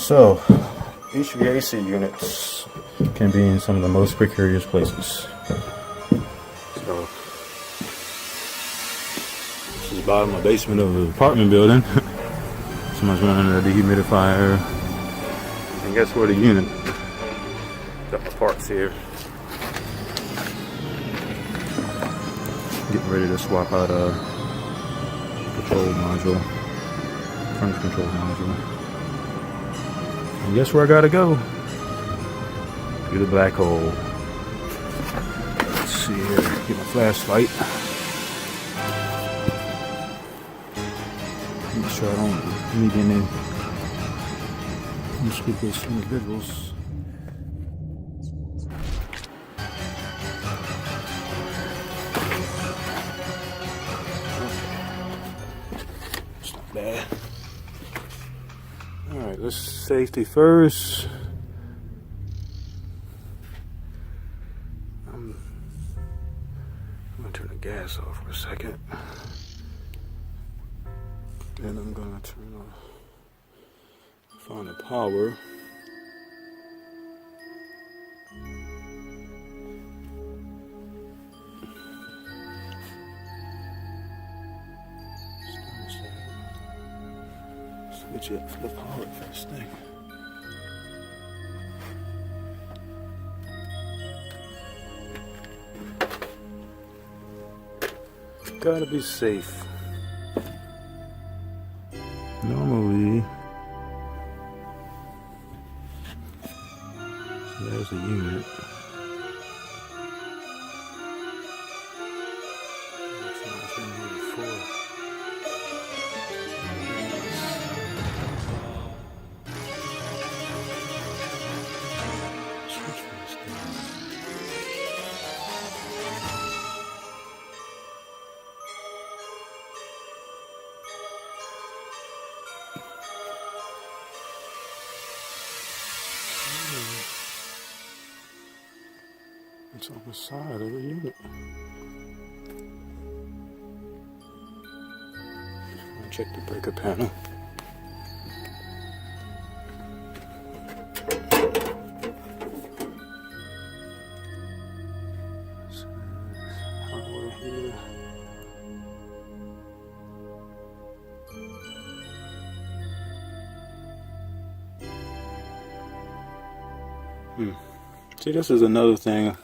So, HVAC units can be in some of the most precarious places. So, this is the bottom of the basement of an apartment building. Someone's running a dehumidifier. And guess where the unit? Got my parts here. Getting ready to swap out a control module, furnace control module. And guess where I gotta go? To the black hole. Let's see here. Get my flashlight. Make sure I don't meet any unscrupulous individuals. Bad. All right, let's safety first. I'm gonna turn the gas off for a second. Then I'm gonna turn off, find the power. Switch it for the power first thing. Gotta be safe. Normally, so there's the unit. It's been here before. It's on the side of the unit. Check the breaker panel. Power here. See, this is another thing.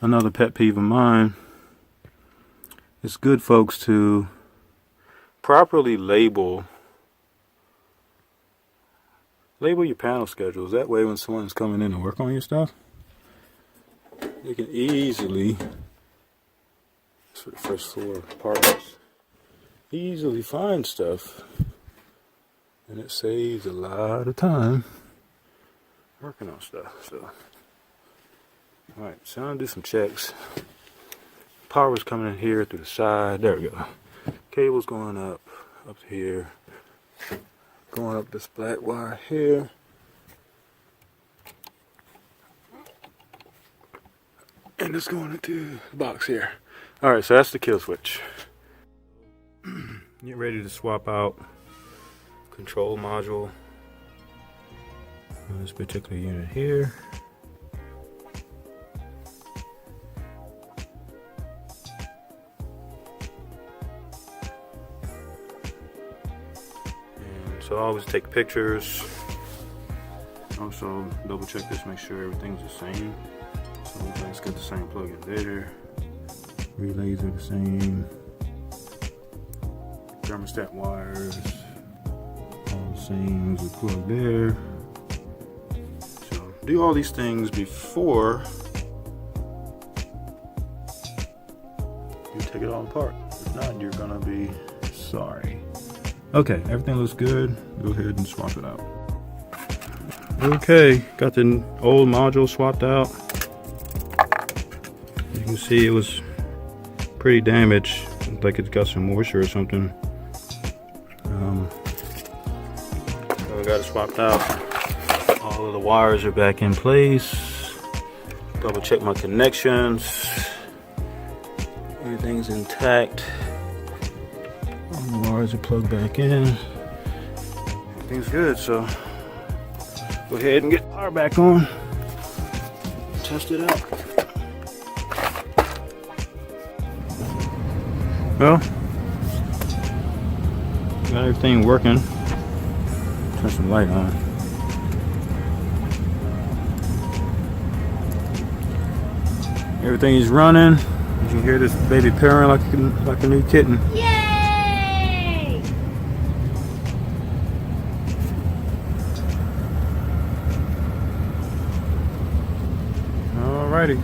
Another pet peeve of mine. It's good, folks, to properly label your panel schedules. That way when someone's coming in to work on your stuff, they can easily, it's for the first floor apartments, easily find stuff. And it saves a lot of time working on stuff. So alright, so I'm gonna do some checks. Power's coming in here through the side. There we go. Cable's going up here. Going up this black wire here. And it's going into the box here. Alright, so that's the kill switch. Get ready to swap out control module on this particular unit here. So I always take pictures. Also double check this, make sure everything's the same. So let's get the same plug in there. Relays are the same. Thermostat wires, all the same as the plug there. So do all these things before you take it all apart. If not, you're gonna be sorry. Okay, everything looks good. Go ahead and swap it out. Okay, got the old module swapped out. You can see it was pretty damaged, like it's got some moisture or something. So we got it swapped out. All of the wires are back in place. Double check my connections. Everything's intact. All the wires are plugged back in. Everything's good, so Go ahead and get the power back on. Test it out. Well, got everything working. Turn some light on. Everything is running. You can hear this baby purring like a new kitten. Yay! Alrighty.